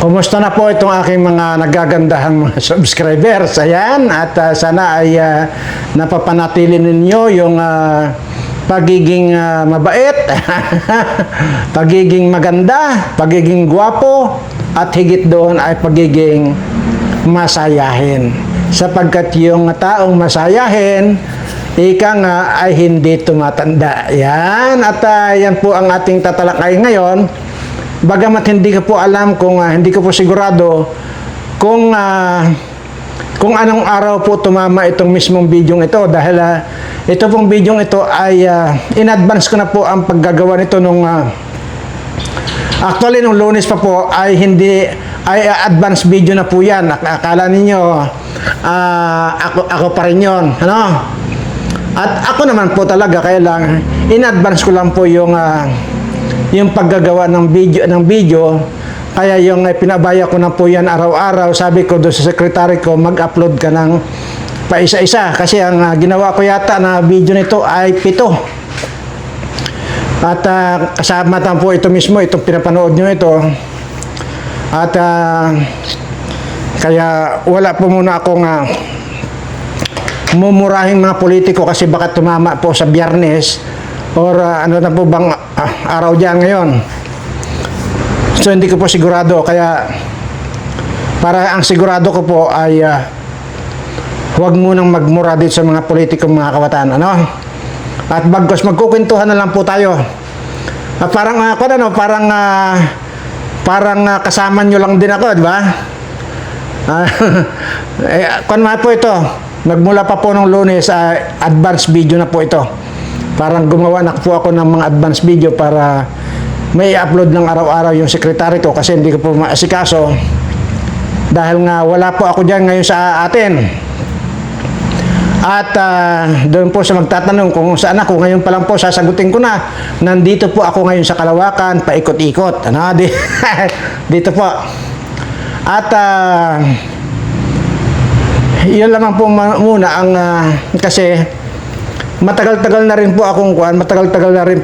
Kumusta na po itong aking mga nagagandahang mga subscribers? Ayan, at sana ay napapanatili ninyo yung pagiging mabait, pagiging maganda, pagiging gwapo, at higit doon ay pagiging masayahin. Sapagkat yung taong masayahin, ika nga ay hindi tumatanda. Yan, at yan po ang ating tatalakay ngayon. Bagamat hindi ko po alam kung hindi ko po sigurado kung anong araw po tumama itong mismong bidyong ito dahil ito pong bidyong ito ay in advance ko na po ang paggagawa nito nung actually nung Lunes pa po ay hindi ay advance video na po yan. Akala ninyo ako pa rin yun, ano? At ako naman po talaga kaya lang in advance ko lang po yung paggagawa ng video kaya yung pinabaya ko na po yan araw-araw. Sabi ko doon sa secretary ko, mag-upload ka ng paisa-isa kasi ang ginawa ko yata na video nito ay 7 at kasama tan po ito mismo, itong pinapanood nyo ito at kaya wala po muna akong mumurahing mga politiko kasi baka tumama po sa Biyernes or ano na po bang araw dyan ngayon. So hindi ko po sigurado, kaya para ang sigurado ko po ay huwag munang magmura dito sa mga politiko, mga kabataan, ano? At bagos magkukwentuhan na lang po tayo. Parang kasama nyo lang din ako, di ba? Kung po ito, nagmula pa po nung Lunes, advance video na po ito. Parang gumawa na po ako ng mga advance video para may upload ng araw-araw yung sekretary ko kasi hindi ko po maasikaso dahil nga wala po ako dyan ngayon sa atin. At doon po sa magtatanong kung saan ako, ngayon pa lang po sasagutin ko na, nandito po ako ngayon sa Kalawakan, paikot-ikot, ano? Dito po. At yun lamang po muna ang kasi matagal-tagal na rin po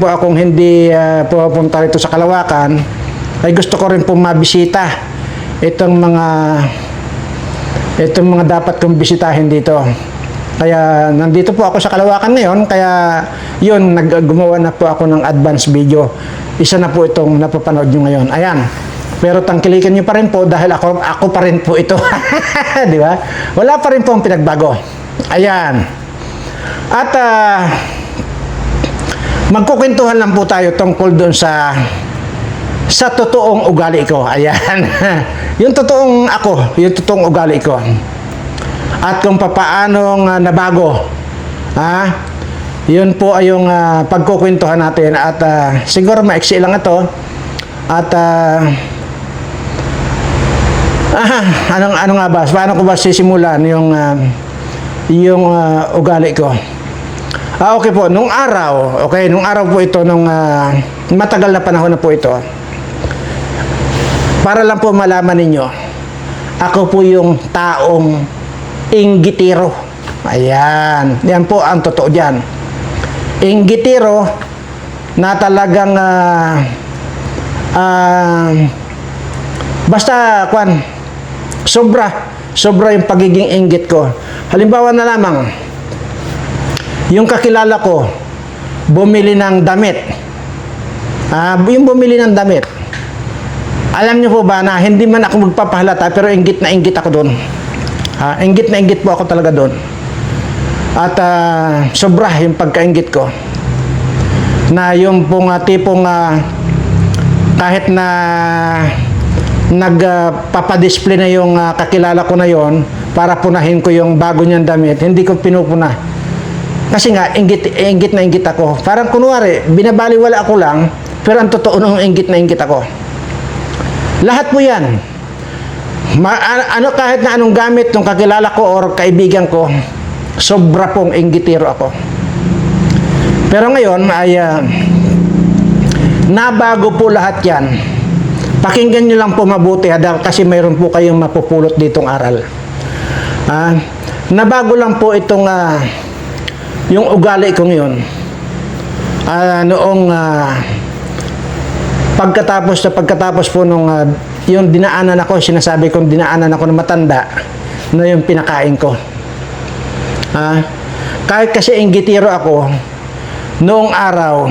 akong hindi pupunta rito sa Kalawakan. Ay gusto ko rin po mabisita itong mga dapat kong bisitahin dito. Kaya nandito po ako sa Kalawakan ngayon, kaya yun, gumawa na po ako ng advance video. Isa na po itong napapanood nyo ngayon. Ayan. Pero tangkilikan nyo pa rin po dahil ako pa rin po ito. Di ba? Wala pa rin po ang pinagbago. Ayan. At magkukwentuhan lang po tayo tungkol doon sa totoong ugali ko. Ayan. Yung totoong ako, yung totoong ugali ko. At kung papaanong nabago. Yun po ay yung pagkukwentuhan natin. At siguro maiksi lang ito. At ano nga ba? Paano ko ba sisimulan yung ugali ko? Okay po, nung araw po ito, nung matagal na panahon na po ito, para lang po malaman ninyo, ako po yung taong inggitiro. Ayan, yan po ang totoo dyan. Inggitiro na talagang basta sobra yung pagiging inggit ko. Halimbawa na lamang, yung kakilala ko bumili ng damit. Yung bumili ng damit, alam niyo po ba na hindi man ako magpapahalata pero inggit na inggit ako doon. Inggit na inggit po ako talaga doon. At sobra yung pagkainggit ko. Na yung pong tipong kahit na nagpapadisplay na yung kakilala ko na yon para punahin ko yung bago niyang damit, hindi ko pinupuna. Kasi nga, inggit na inggit ako. Parang kunwari, binabaliwala ako lang, pero ang totoo nung inggit na inggit ako. Lahat po yan. Kahit na anong gamit ng kakilala ko or kaibigan ko, sobra pong inggitiro ako. Pero ngayon, ay nabago po lahat yan. Pakinggan nyo lang po mabuti kasi mayroon po kayong mapupulot ditong aral. Nabago lang po itong yung ugali ko ngayon. Noong pagkatapos po nung yung dinaanan ako, sinasabi kong dinaanan ako ng matanda na yung pinakain ko. Kahit kasi inggitiro ako noong araw,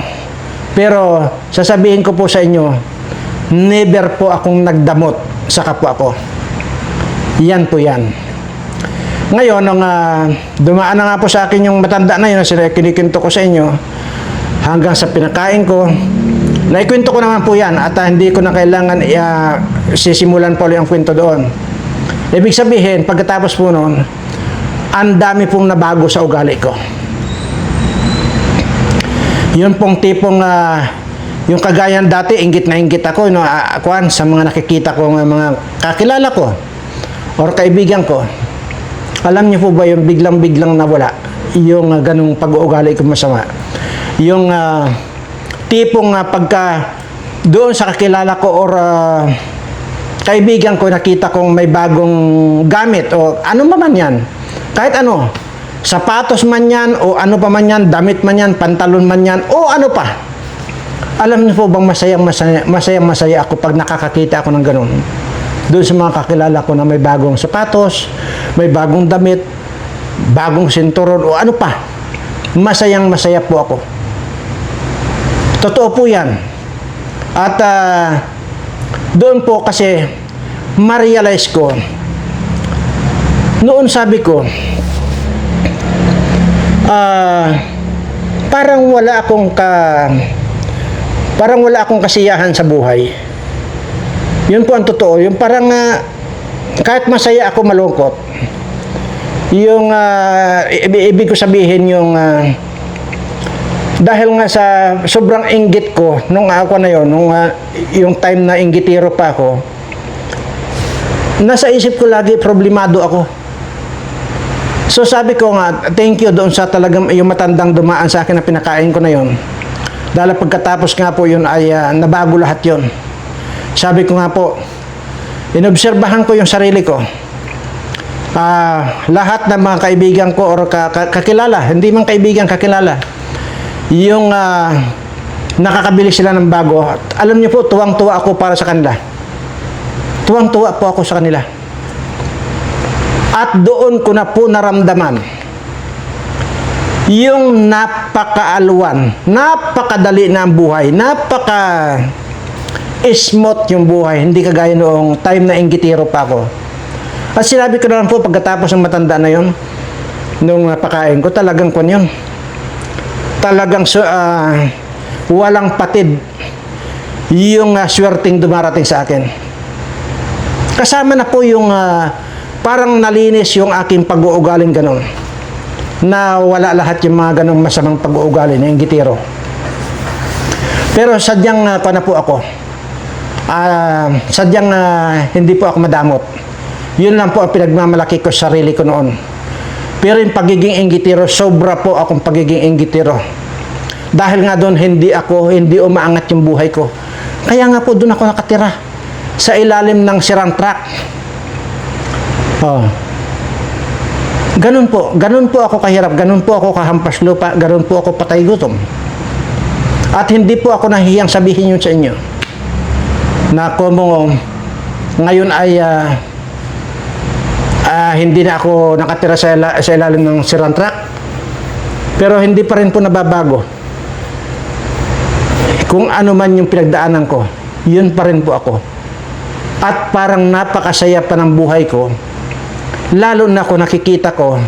pero sasabihin ko po sa inyo, never po akong nagdamot sa kapwa ko. Yan po yan. Ngayon, nung dumaan na nga po sa akin yung matanda na yun, kinikwento ko sa inyo, hanggang sa pinakain ko, naikwento ko naman po yan at hindi ko na kailangan sisimulan po ulit ang kwento doon. Ibig sabihin, pagkatapos po noon, ang dami pong nabago sa ugali ko. Yun pong tipong, yung kagayan dati, inggit na inggit ako, sa mga nakikita ko, mga kakilala ko, or kaibigan ko. Alam niyo po ba yung biglang-biglang nawala, yung ganung pag-uugali ko masama. Yung tipong pagka doon sa kakilala ko or kaibigan ko nakita kong may bagong gamit o ano man yan, kahit ano, sapatos man yan o ano pa man yan, damit man yan, pantalon man yan o ano pa. Alam niyo po bang masayang-masaya ako pag nakakakita ako ng ganun doon sa mga kakilala ko na may bagong sapatos, may bagong damit, bagong sinturon o ano pa. Masayang-masaya po ako. Totoo po yan. At doon po kasi ma-realize ko, noon sabi ko, parang wala akong kasiyahan sa buhay. Yun po ang totoo. Yung parang kahit masaya ako, malungkot. Yung ibig ko sabihin yung dahil nga sa sobrang inggit ko nung ako na yon, yung time na inggitiro pa ako, nasa isip ko lagi problemado ako. So sabi ko nga, thank you doon sa talagang yung matandang dumaan sa akin na pinakain ko na yon. Dahil pagkatapos nga po yun ay nabago lahat yon. Sabi ko nga po, inobserbahan ko yung sarili ko. Lahat ng mga kaibigan ko or kakilala, hindi man kaibigan, kakilala, yung nakakabili sila ng bago. Alam niyo po, tuwang-tuwa ako para sa kanila. Tuwang-tuwa po ako sa kanila. At doon ko na po naramdaman yung napakaaluan, napakadali na ang buhay, smooth yung buhay, hindi kagaya noong time na inggitiro pa ako. At sinabi ko naman po pagkatapos ng matanda na yon, nung napakain ko, talagang kun yun. Talagang walang patid yung swerteng dumarating sa akin. Kasama na po yung parang nalinis yung aking pag-uugaling ganon. Na wala lahat yung mga ganong masamang pag-uugali na inggitiro. Pero sadyang na po ako. Sadyang hindi po ako madamot. Yun lang po ang pinagmamalaki ko sa sarili ko noon. Pero yung pagiging inggitiro, sobra po akong pagiging inggitiro. Dahil nga doon hindi umaangat yung buhay ko. Kaya nga po doon ako nakatira sa ilalim ng sirang truck. Ganun po ako kahirap, ganun po ako kahampas lupa, ganun po ako patay gutom. At hindi po ako nahihiyang sabihin yun sa inyo. Na kung ngayon ay hindi na ako nakatira sa ilalim ng sirang truck, pero hindi pa rin po nababago. Kung ano man yung pinagdaanan ko, yun pa rin po ako. At parang napakasaya pa ng buhay ko, lalo na kung nakikita ko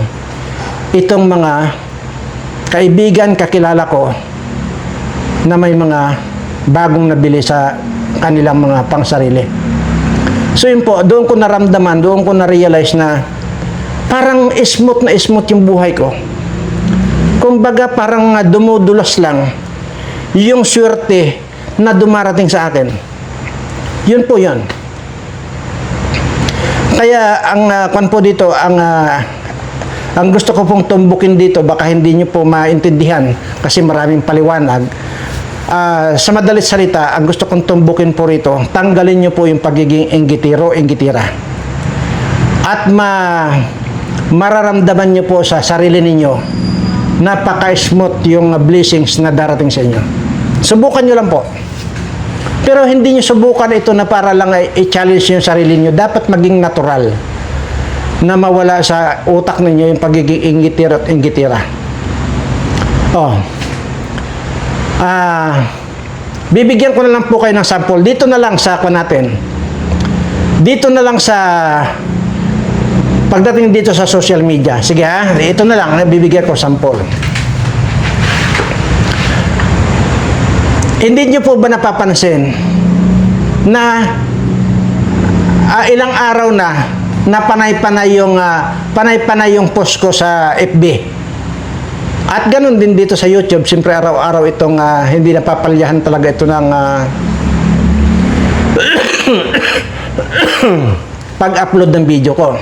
itong mga kaibigan, kakilala ko na may mga bagong nabili sa kanilang mga pangsarili. So yun po, doon ko naramdaman, doon ko na-realize na parang smooth na smooth yung buhay ko. Kumbaga parang dumudulas lang yung swerte na dumarating sa akin. Yun po yun. Kaya ang po dito, ang gusto ko pong tumbukin dito, baka hindi nyo po maintindihan kasi maraming paliwanag. Sa madalit salita, ang gusto kong tumbukin po rito, tanggalin nyo po yung pagiging inggitiro, inggitira. At mararamdaman nyo po sa sarili ninyo, napaka-smooth yung blessings na darating sa inyo. Subukan nyo lang po. Pero hindi nyo subukan ito na para lang i-challenge yung sarili nyo. Dapat maging natural na mawala sa utak ninyo yung pagiging inggitira at inggitira. Oh. Bibigyan ko na lang po kayo ng sample. Dito na lang sa natin. Dito na lang sa pagdating dito sa social media. Sige ha, ito na lang, bibigyan ko sample. Hindi nyo po ba napapansin na ilang araw na panay-panay yung post ko sa FB? At ganun din dito sa YouTube, siyempre araw-araw itong hindi napapalyahan talaga ito ng pag-upload ng video ko.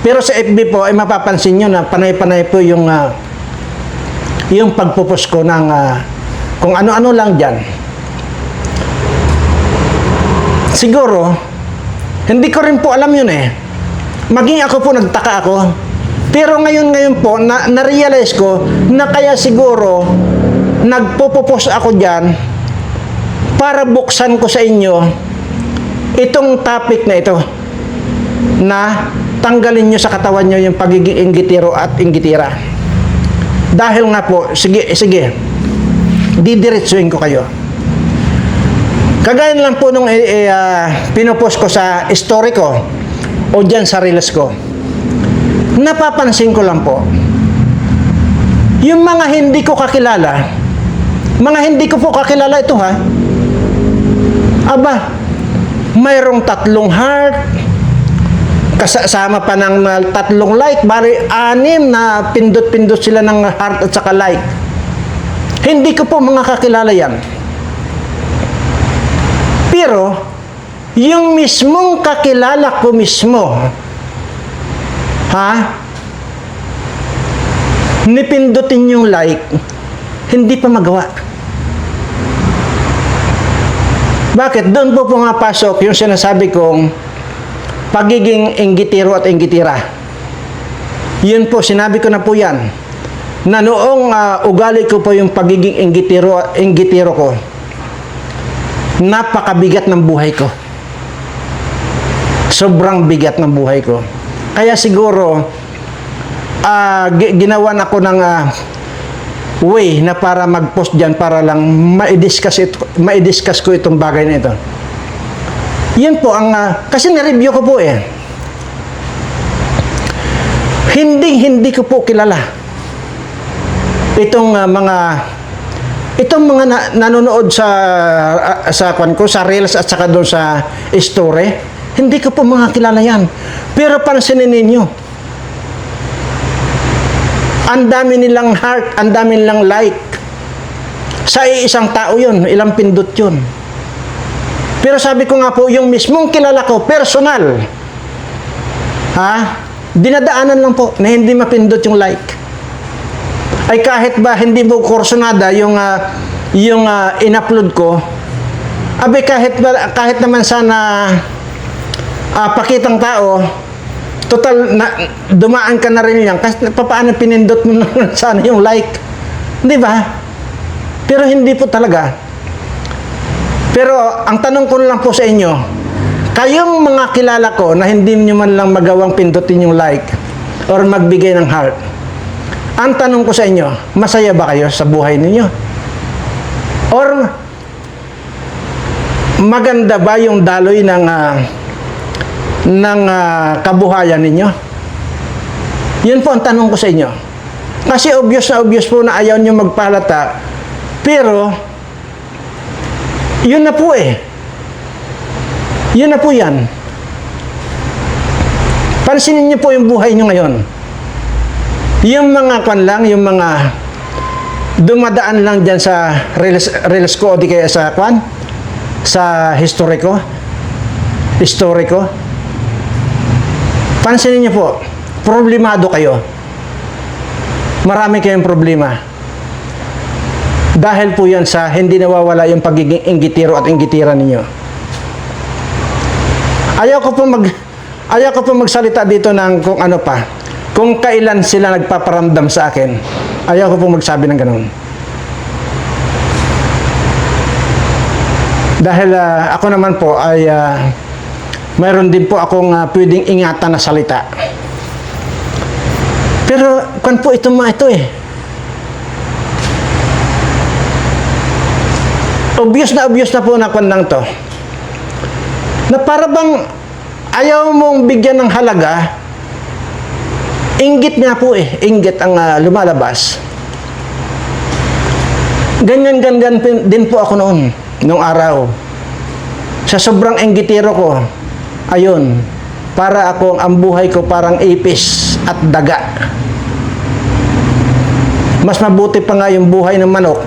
Pero sa FB po ay mapapansin nyo na panay-panay po yung pagpupost ko ng kung ano-ano lang dyan. Siguro, hindi ko rin po alam yun eh. Maging ako po, nagtaka ako. Pero ngayon po, na-realize ko na kaya siguro nagpo-post ako dyan para buksan ko sa inyo itong topic na ito na tanggalin nyo sa katawan nyo yung pagiging inggitiro at inggitira. Dahil nga po, sige, didiretsuin ko kayo. Kagaya lang po nung pinopost ko sa story ko o dyan sa reels ko. Napapansin ko lang po, yung mga hindi ko kakilala, ito ha, aba, mayroong 3 heart, kasama pa ng 3 like, bali 6 na pindot-pindot sila ng heart at saka like. Hindi ko po mga kakilala yan. Pero, yung mismong kakilala ko mismo, nipindutin yung like, hindi pa magawa. Bakit? Doon po pumapasok yung sinasabi kong pagiging inggitiro at inggitira. Yun po, sinabi ko na po yan, na noong ugali ko po yung pagiging inggitiro ko, napakabigat ng buhay ko. Sobrang bigat ng buhay ko. Kaya siguro, ginawan ako ng way na para mag-post dyan para lang ma-discuss ko itong bagay na ito. Yan po ang, kasi na-review ko po eh. Hindi ko po kilala itong mga nanonood sa reels at saka doon sa story. Hindi ko po mga kilala yan. Pero pansinin ninyo, ang dami nilang heart, ang dami nilang like. Sa isang tao yun, ilang pindot yun. Pero sabi ko nga po, yung mismong kilala ko, personal, dinadaanan lang po na hindi mapindot yung like. Ay kahit ba hindi mo kursunada yung in-upload ko, kahit naman sana pakitang tao, total dumaan ka na rin yan kasi paano pinindot mo na sana yung like, di ba? Pero hindi po talaga. Pero ang tanong ko lang po sa inyo, kayong mga kilala ko na hindi nyo man lang magawang pindutin yung like or magbigay ng heart, ang tanong ko sa inyo, masaya ba kayo sa buhay ninyo? Or maganda ba yung daloy ng kabuhayan ninyo? Yun po ang tanong ko sa inyo. Kasi obvious po na ayaw nyo magpalata, pero yun na po eh. Yun na po yan. Pansinin nyo po yung buhay nyo ngayon. Yung mga yung mga dumadaan lang dyan sa reels ko o di kaya sa sa history ko. Pansinin niyo po, problemado kayo. Marami kayong problema. Dahil po yan sa hindi nawawala yung pagiging inggitiro at inggitira ninyo. Ayaw ko po magsalita dito ng kung ano pa. Kung kailan sila nagpaparamdam sa akin. Ayaw ko po magsabi ng ganun. Dahil ako naman po ay mayroon din po akong pwedeng ingatan na salita. Pero kung po ito ito eh. Obvious na po na kung to. Na para bang ayaw mong bigyan ng halaga, inggit nga po eh. Inggit ang lumalabas. Ganyan din po ako noon, nung araw. Sa sobrang inggitero ko, ayun, para ako, ang buhay ko parang ipis at daga. Mas mabuti pa nga yung buhay ng manok.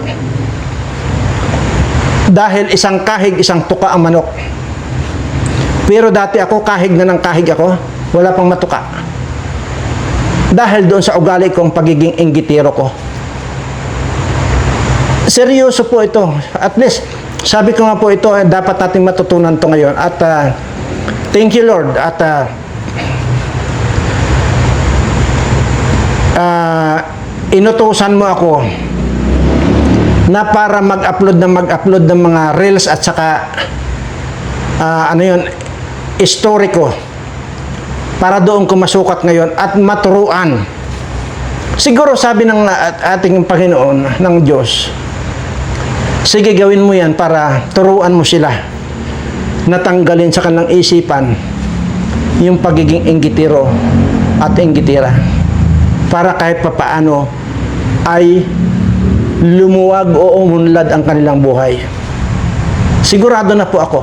Dahil isang kahig, isang tuka ang manok. Pero dati ako, kahig na ng kahig ako, wala pang matuka. Dahil doon sa ugali kong pagiging inggitero ko. Seryoso po ito. At least, sabi ko nga po ito, dapat natin matutunan to ngayon. At thank you Lord. At inutusan mo ako na para mag-upload ng mga reels at saka story ko para doon ko masukat ngayon at maturuan. Siguro sabi ng ating Panginoon ng Diyos, sige gawin mo yan para turuan mo sila, natanggalin sa kanilang isipan yung pagiging inggitero at inggitira para kahit papaano ay lumuwag o umunlad ang kanilang buhay. Sigurado na po ako.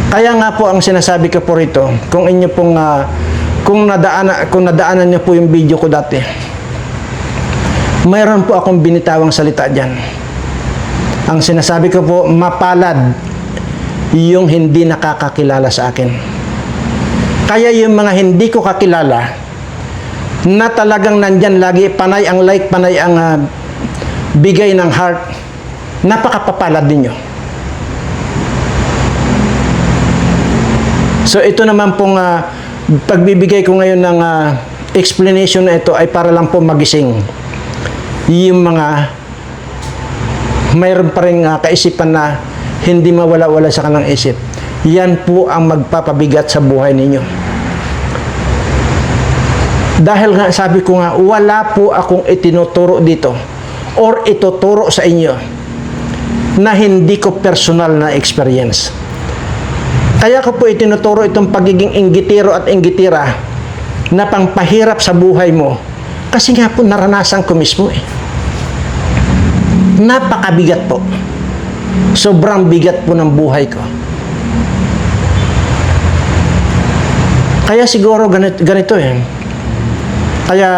Kaya nga po ang sinasabi ko po rito, kung inyo pong kung nadaanan niyo po yung video ko dati, mayroon po akong binitawang salita diyan. Ang sinasabi ko po, mapalad yung hindi nakakakilala sa akin. Kaya yung mga hindi ko kakilala na talagang nandyan lagi, panay ang like, panay ang bigay ng heart, napakapapalad ninyo. So ito naman pong pagbibigay ko ngayon ng explanation na ito ay para lang po magising yung mga mayroon pa rin kaisipan na hindi mawala-wala sa kanilang isip. Yan po ang magpapabigat sa buhay ninyo. Dahil nga sabi ko nga, wala po akong itinuturo dito or ituturo sa inyo na hindi ko personal na experience. Kaya ko po itinuturo itong pagiging inggitero at inggitira na pangpahirap sa buhay mo kasi nga po naranasan ko mismo eh. Napakabigat po. Sobrang bigat po ng buhay ko. Kaya siguro ganito eh. Kaya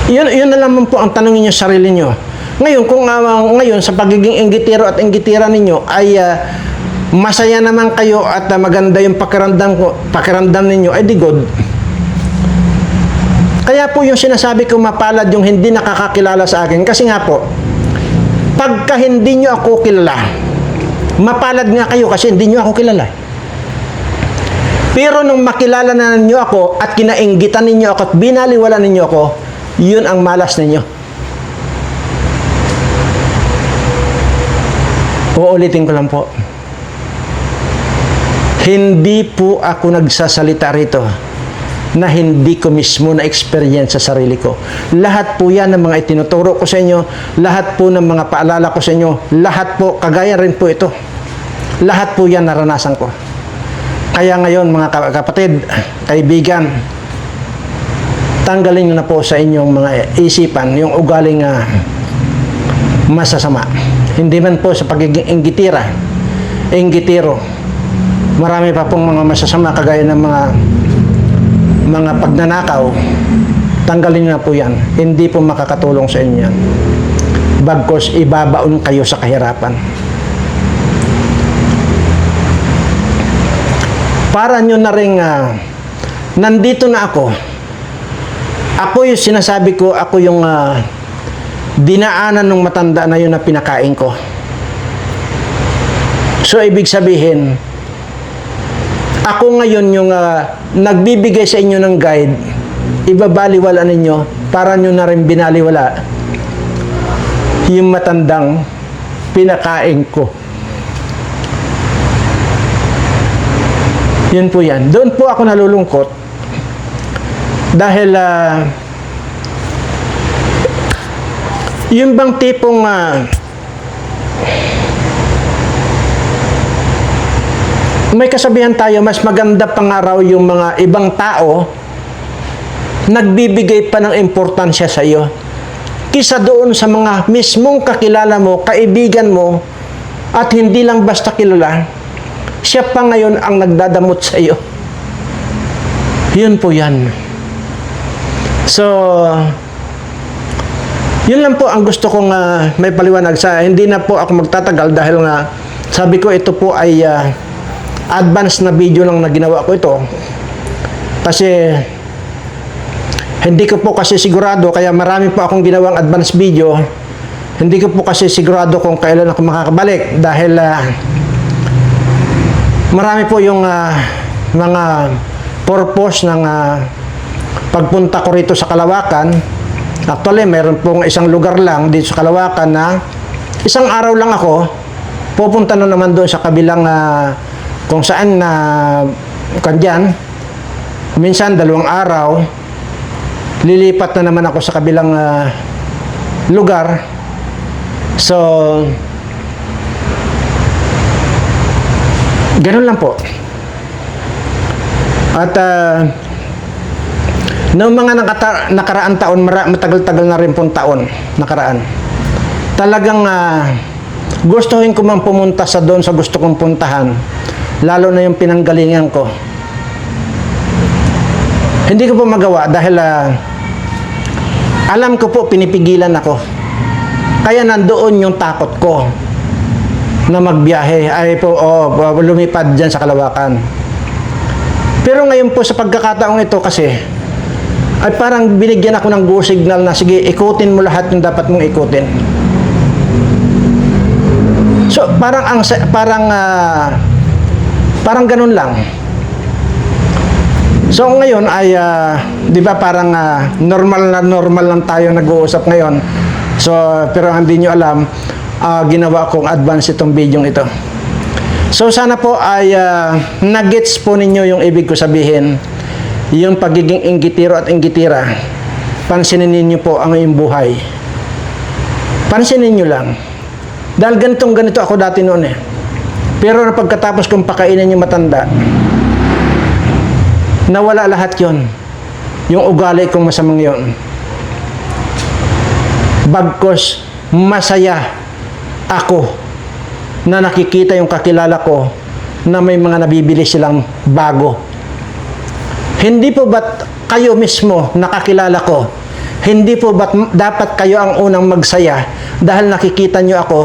yun na naman po ang tanongin niyo sa sarili niyo. Ngayon, kung ngayon sa pagiging inggitero at inggitira ninyo ay masaya naman kayo at maganda yung pakiramdam ninyo, ay di good. Kaya po yung sinasabi ko mapalad yung hindi nakakakilala sa akin. Kasi nga po, pagka hindi nyo ako kilala, mapalad nga kayo kasi hindi nyo ako kilala. Pero nung makilala na ninyo ako at kinainggitan ninyo ako at binaliwala ninyo ako, yun ang malas ninyo. Uulitin ko lang po. Hindi po ako nagsasalita rito na hindi ko mismo na-experience sa sarili ko. Lahat po yan ng mga itinuturo ko sa inyo, lahat po ng mga paalala ko sa inyo, lahat po, kagaya rin po ito. Lahat po yan naranasan ko. Kaya ngayon mga kapatid, kaibigan, tanggalin nyo na po sa inyong mga isipan yung ugaling masasama. Hindi man po sa pagiging inggitero. Marami pa pong mga masasama kagaya ng mga pagnanakaw. Tanggalin na po yan. Hindi po makakatulong sa inyo yan. Bagkos ibabaon kayo sa kahirapan. Para nyo na rin nandito na ako. Ako yung sinasabi ko, ako yung dinaanan ng matanda na yun na pinakain ko. So, ibig sabihin, ako ngayon yung nagbibigay sa inyo ng guide, ibabaliwala ninyo para nyo na rin binaliwala yung matandang pinakain ko. Yun po yan. Doon po ako nalulungkot dahil yung bang tipong may kasabihan tayo, mas maganda pa nga raw yung mga ibang tao nagbibigay pa ng importansya sa iyo kisa doon sa mga mismong kakilala mo, kaibigan mo, at hindi lang basta kilala, siya pa ngayon ang nagdadamot sa iyo. Yun po yan. So, yun lang po ang gusto kong may paliwanag sa, hindi na po ako magtatagal dahil nga sabi ko ito po ay advance na video lang na ginawa ko ito. Kasi hindi ko po kasi sigurado, kaya marami po akong ginawang advance video. Hindi ko po kasi sigurado kung kailan ako makakabalik dahil marami po yung mga purpose ng pagpunta ko rito sa Kalawakan. Actually, mayroon pong isang lugar lang dito sa Kalawakan na isang araw lang ako pupunta na naman doon sa kabilang kung saan na kandiyan. Minsan 2 araw lilipat na naman ako sa kabilang lugar. So, ganun lang po. At noong mga nakaraang taon, matagal-tagal na rin pong taon nakaraan, talagang gustuhin ko man pumunta sa doon sa gusto kong puntahan, lalo na yung pinanggalingan ko. Hindi ko po magawa dahil alam ko po pinipigilan ako. Kaya nandoon yung takot ko na magbiyahe ay po lumipad dyan sa Kalawakan. Pero ngayon po sa pagkakataong ito kasi ay parang binigyan ako ng go signal na sige, ikutin mo lahat yung dapat mong ikutin. So parang ganun lang. So ngayon ay 'di ba parang normal lang tayo nag-uusap ngayon. So pero hindi niyo alam, ginawa kong advance itong video ito. So sana po ay nagets po ninyo yung ibig ko sabihin, yung pagiging inggitiro at inggitira. Pansinin niyo po ang iyong buhay. Pansinin niyo lang. Dahil ganito ako dati noon eh. Pero pagkatapos kong pakainin yung matanda, nawala lahat yon. Yung ugali kong masamang yon. Bagkos masaya ako na nakikita yung kakilala ko na may mga nabibili silang bago. Hindi po ba't kayo mismo nakakilala ko? Hindi po ba't dapat kayo ang unang magsaya dahil nakikita nyo ako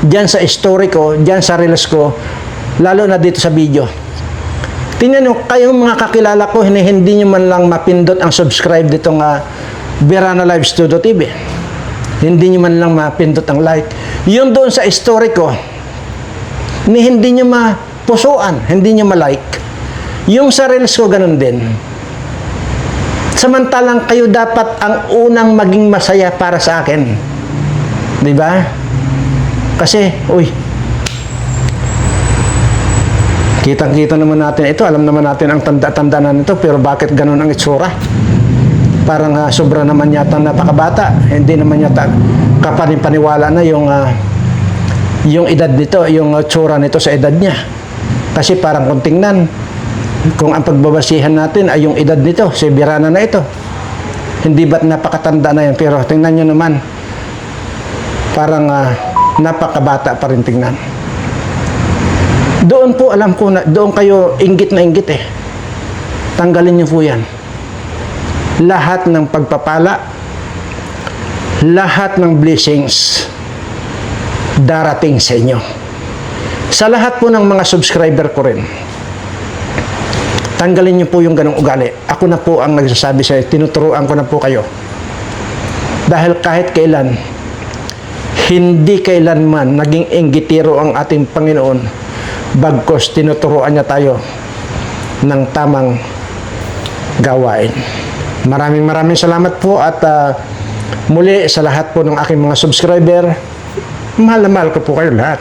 dyan sa story ko, dyan sa reels ko, lalo na dito sa video. Tingnan nyo, kayong mga kakilala ko, hindi nyo man lang mapindot ang subscribe ditong Verana Live Studio TV. Hindi nyo man lang mapindot ang like. Yung doon sa story ko, hindi nyo mapusuan, hindi nyo ma-like. Yung sa reels ko, ganun din. Samantalang kayo dapat ang unang maging masaya para sa akin. Di ba? Kasi, kitang-kita naman natin ito. Alam naman natin ang tanda-tanda na nito, pero bakit ganun ang itsura? Parang sobra naman yata napakabata. Hindi naman yata kapanipaniwala na yung edad nito, yung tsura nito sa edad niya. Kasi parang kung tingnan, kung ang pagbabasihan natin ay yung edad nito, si Verana na ito. Hindi ba't napakatanda na yan? Pero tingnan nyo naman, parang napakabata pa rin tingnan. Doon po, alam ko na, doon kayo inggit na inggit eh. Tanggalin nyo po yan. Lahat ng pagpapala, lahat ng blessings, darating sa inyo. Sa lahat po ng mga subscriber ko rin, tanggalin niyo po yung ganong ugali. Ako na po ang nagsasabi sa inyo, tinuturuan ko na po kayo. Dahil kahit kailan, hindi kailanman naging inggitiro ang ating Panginoon, bagkos tinuturuan niya tayo ng tamang gawain. Maraming salamat po at muli sa lahat po ng aking mga subscriber, Mahal na mahal ko po kayo lahat.